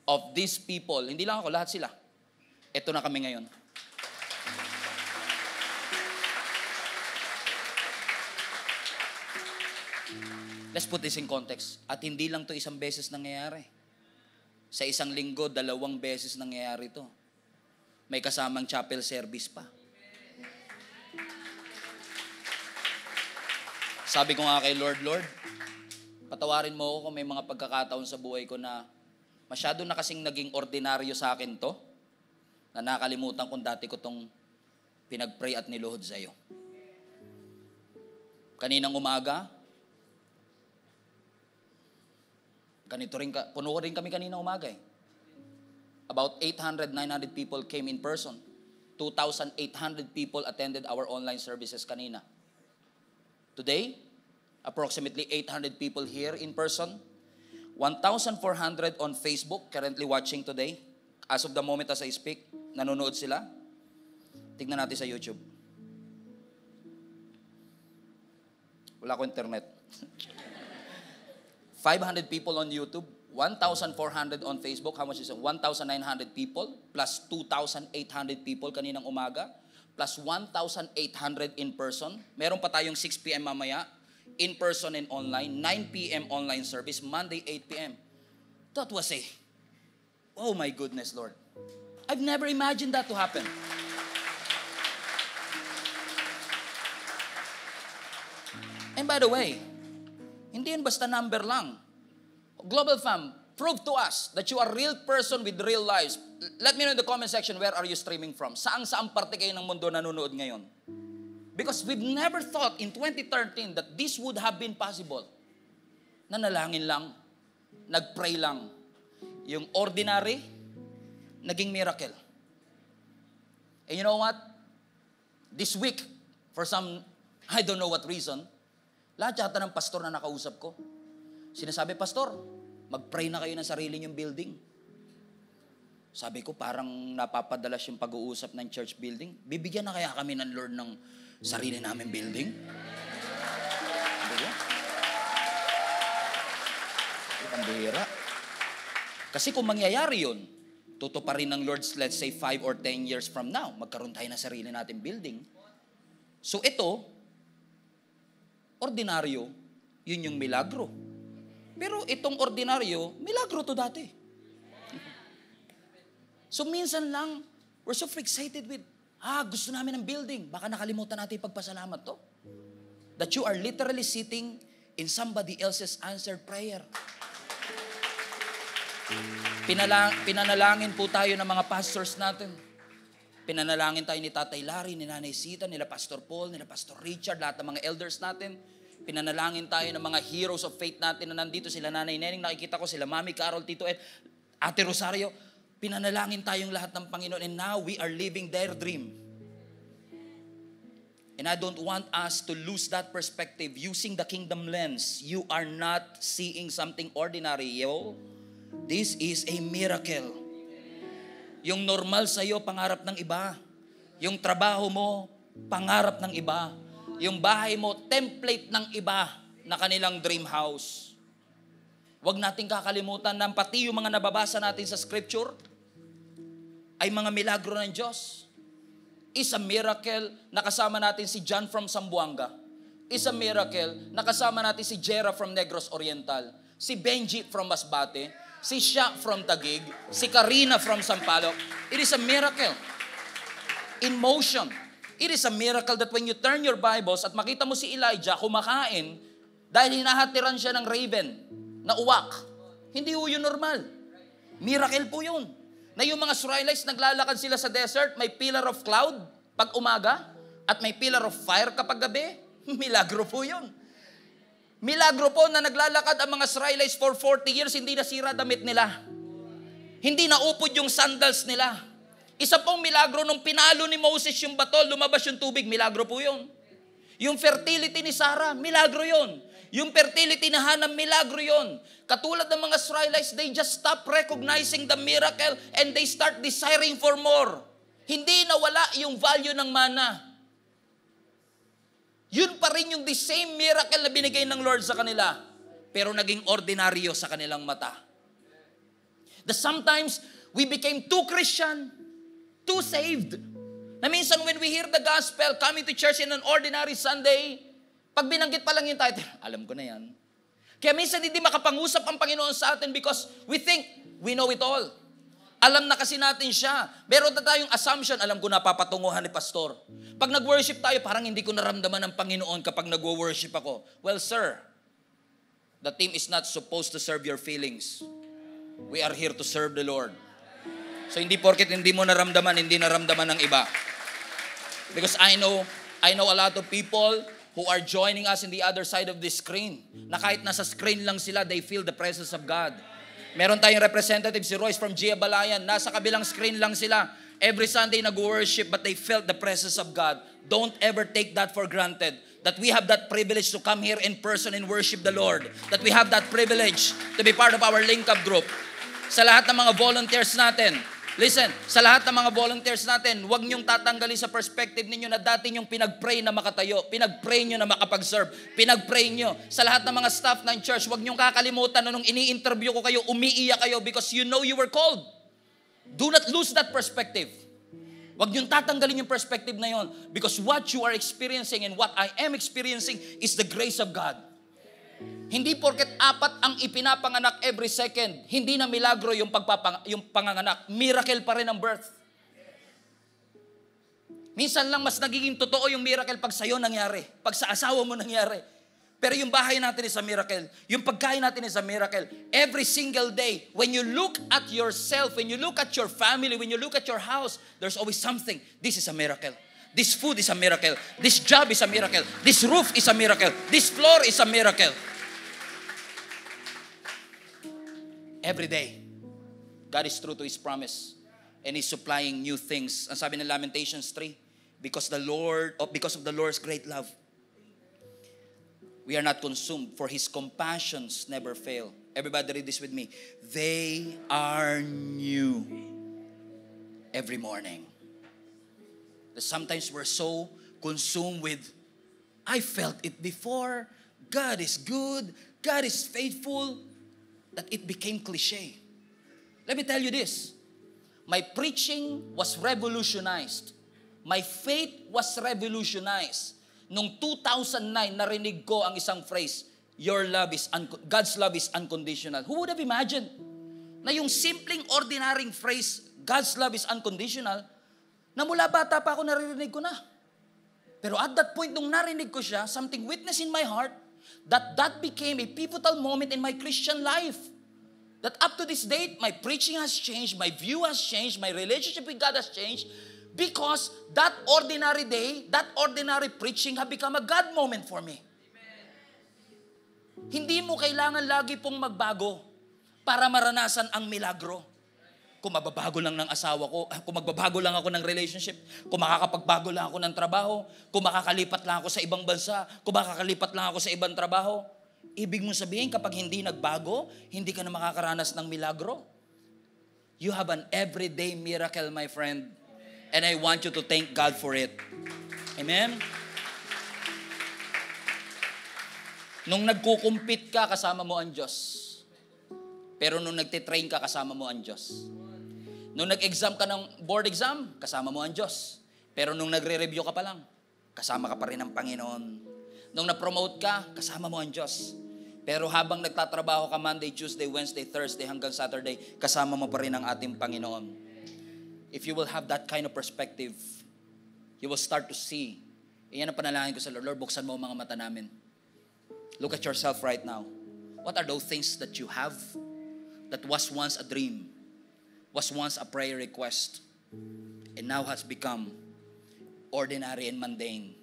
of these people. Hindi lang ako, lahat sila. Ito na kami ngayon. Let's put this in context. At hindi lang to isang beses nangyayari. Sa isang linggo, 2 beses nangyayari to. may kasamang chapel service pa. Sabi ko nga kay Lord, patawarin mo ako kung may mga pagkakataon sa buhay ko na masyado na kasing naging ordinaryo sa akin to, na nakalimutan kung dati ko tong pinag-pray at niluhod sa iyo. Kaninang umaga, puno rin kami kaninang umaga eh. About 800, 900 people came in person. 2,800 people attended our online services kanina. Today, approximately 800 people here in person. 1,400 on Facebook currently watching today. As of the moment as I speak, nanonood sila. Tignan natin sa YouTube. Wala ko internet. 500 people on YouTube. 1,400 on Facebook. How much is it? 1,900 people plus 2,800 people kaninang umaga plus 1,800 in person. Meron pa tayong 6 p.m. mamaya, in person and online. 9 p.m. online service, Monday 8 p.m. That was oh my goodness, Lord. I've never imagined that to happen. And by the way, hindi yun basta number lang. Global Fam, prove to us that you are a real person with real lives. Let me know in the comment section, where are you streaming from? Saang parte kayo ng mundo nanonood ngayon? Because we've never thought in 2013 that this would have been possible. Nanalangin lang, nagpray lang. Yung ordinary, naging miracle. And you know what? This week, for some, I don't know what reason, lahat yata ng pastor na nakausap ko, sinasabi, Pastor, mag-pray na kayo ng sarili niyong building. Sabi ko, parang napapadalas yung pag-uusap ng church building. Bibigyan na kaya kami ng Lord ng sarili namin building? Pambihira. Kasi kung mangyayari yun, tutuparin ng Lord, let's say 5 or 10 years from now, magkaroon tayo ng sarili natin building. So ito, ordinaryo, yun yung milagro. Pero itong ordinaryo, milagro to dati. So minsan lang, we're so excited with, gusto namin ng building. Baka nakalimutan natin ipagpasalamat to. That you are literally sitting in somebody else's answered prayer. Pinanalangin po tayo ng mga pastors natin. Pinanalangin tayo ni Tatay Larry, ni Nanay Sita, nila Pastor Paul, nila Pastor Richard, lahat ng mga elders natin. Pinanalangin tayo ng mga heroes of faith natin na nandito, sila Nanay Neneng, nakikita ko sila Mami Carol, Tito Ed, Ate Rosario. Pinanalangin tayong lahat ng Panginoon, and now we are living their dream. And I don't want us to lose that perspective. Using the kingdom lens, you are not seeing something ordinary. Yo, this is a miracle. Yung normal sa'yo, pangarap ng iba. Yung trabaho mo, pangarap ng iba. Yung bahay mo, template ng iba na kanilang dream house. Huwag nating kakalimutan na pati yung mga nababasa natin sa scripture ay mga milagro ng Diyos. Is a miracle na kasama natin si John from Zamboanga. Is a miracle na kasama natin si Jera from Negros Oriental. Si Benji from Masbate. Si Sha from Taguig. Si Karina from Sampaloc. It is a miracle. In motion. It is a miracle that when you turn your Bibles at makita mo si Elijah kumakain dahil hinahatiran siya ng raven na uwak. Hindi po yun normal. Miracle po yun. Na yung mga Israelites naglalakad sila sa desert, may pillar of cloud pag umaga at may pillar of fire kapag gabi. Milagro po yun. Milagro po na naglalakad ang mga Israelites for 40 years, hindi nasira damit nila. Hindi naupod yung sandals nila. Isa pong milagro nung pinalo ni Moses yung bato, lumabas yung tubig, milagro po yun. Yung fertility ni Sarah, milagro yun. Yung fertility ni Hannah, milagro yun. Katulad ng mga Israelites, they just stop recognizing the miracle and they start desiring for more. Hindi nawala yung value ng mana. Yun pa rin yung the same miracle na binigay ng Lord sa kanila, pero naging ordinaryo sa kanilang mata. That sometimes we became too Christian, too saved. Na minsan when we hear the gospel, coming to church in an ordinary Sunday, pag binanggit pa lang yung title, alam ko na yan. Kaya minsan hindi makapangusap ang Panginoon sa atin because we think we know it all. Alam na kasi natin siya. Meron na tayong assumption, alam ko na papatunguhan ni pastor. Pag nag-worship tayo, parang hindi ko naramdaman ng Panginoon kapag nag-worship ako. Well, sir, the team is not supposed to serve your feelings. We are here to serve the Lord. So hindi porket hindi mo naramdaman, hindi naramdaman ng iba. Because I know a lot of people who are joining us in the other side of the screen, na kahit nasa screen lang sila, they feel the presence of God. Meron tayong representative, si Royce from Gia Balayan. Nasa kabilang screen lang sila. Every Sunday nag-worship, but they felt the presence of God. Don't ever take that for granted. That we have that privilege to come here in person and worship the Lord. That we have that privilege to be part of our link-up group. Sa lahat ng mga volunteers natin, listen, sa lahat ng mga volunteers natin, huwag niyong tatanggalin sa perspective ninyo na dati niyong pinag-pray na makatayo, pinag-pray niyo na makapag-serve, pinag-pray niyo. Sa lahat ng mga staff ng church, huwag niyong kakalimutan na nung ini-interview ko kayo, umiiyak kayo because you know you were called. Do not lose that perspective. Huwag niyong tatanggalin yung perspective na yon, because what you are experiencing and what I am experiencing is the grace of God. Hindi porket 4 ang ipinapanganak every second, hindi na milagro yung panganganak. Miracle pa rin ang birth. Minsan lang mas nagiging totoo yung miracle pag sa'yo nangyari, pag sa asawa mo nangyari. Pero yung bahay natin is a miracle. Yung pagkain natin is a miracle. Every single day, when you look at yourself, when you look at your family, when you look at your house, there's always something. This is a miracle. This food is a miracle. This job is a miracle. This roof is a miracle. This floor is a miracle. Every day, God is true to His promise, and He's supplying new things. Ang sabi ng Lamentations 3, because of the Lord's great love, we are not consumed, for His compassions never fail. Everybody read this with me. They are new every morning. Sometimes we're so consumed with, I felt it before, God is good, God is faithful, that it became cliche. Let me tell you this. My preaching was revolutionized. My faith was revolutionized. Noong 2009, narinig ko ang isang phrase, God's love is unconditional. Who would have imagined na yung simpleng ordinaryong phrase, God's love is unconditional, na mula bata pa ako naririnig ko na. Pero at that point, nung narinig ko siya, something witness in my heart, that became a pivotal moment in my Christian life. That up to this date, my preaching has changed, my view has changed, my relationship with God has changed, because that ordinary day, that ordinary preaching have become a God moment for me. Amen. Hindi mo kailangan lagi pong magbago para maranasan ang milagro. Kung mababago lang ng asawa ko, kung magbabago lang ako ng relationship, kung makakapagbago lang ako ng trabaho, kung makakalipat lang ako sa ibang bansa, kung makakalipat lang ako sa ibang trabaho, ibig mong sabihin kapag hindi nagbago, hindi ka na makakaranas ng milagro. You have an everyday miracle, my friend. And I want you to thank God for it. Amen? Nung nagkukumpit ka, kasama mo ang Diyos. Pero nung nagtitrain ka, kasama mo ang Diyos. Nung nag-exam ka ng board exam, kasama mo ang Diyos. Pero nung nagre-review ka pa lang, kasama ka pa rin ng Panginoon. Nung na-promote ka, kasama mo ang Diyos. Pero habang nagtatrabaho ka Monday, Tuesday, Wednesday, Thursday, hanggang Saturday, kasama mo pa rin ang ating Panginoon. If you will have that kind of perspective, you will start to see. Iyan ang panalangin ko sa Lord. Lord, buksan mo ang mga mata namin. Look at yourself right now. What are those things that you have that was once a dream, was once a prayer request, and now has become ordinary and mundane,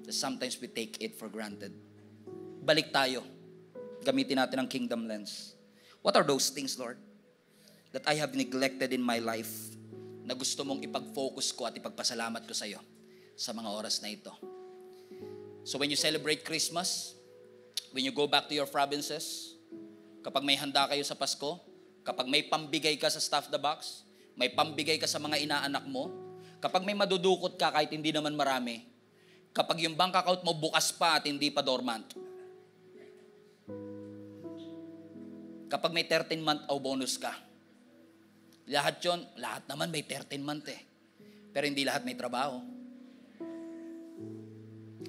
that sometimes we take it for granted? Balik tayo. Gamitin natin ang kingdom lens. What are those things, Lord, that I have neglected in my life, na gusto mong ipag-focus ko at ipagpasalamat ko sa iyo sa mga oras na ito? So when you celebrate Christmas, when you go back to your provinces, kapag may handa kayo sa Pasko, kapag may pambigay ka sa Stuff the Box, may pambigay ka sa mga inaanak mo, kapag may madudukot ka kahit hindi naman marami, kapag yung bank account mo bukas pa at hindi pa dormant, kapag may 13-month o bonus ka, lahat naman may 13-month eh. Pero hindi lahat may trabaho.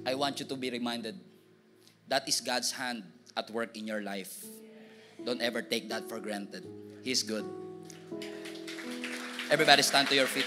I want you to be reminded, that is God's hand at work in your life. Don't ever take that for granted. He's good. Everybody stand to your feet.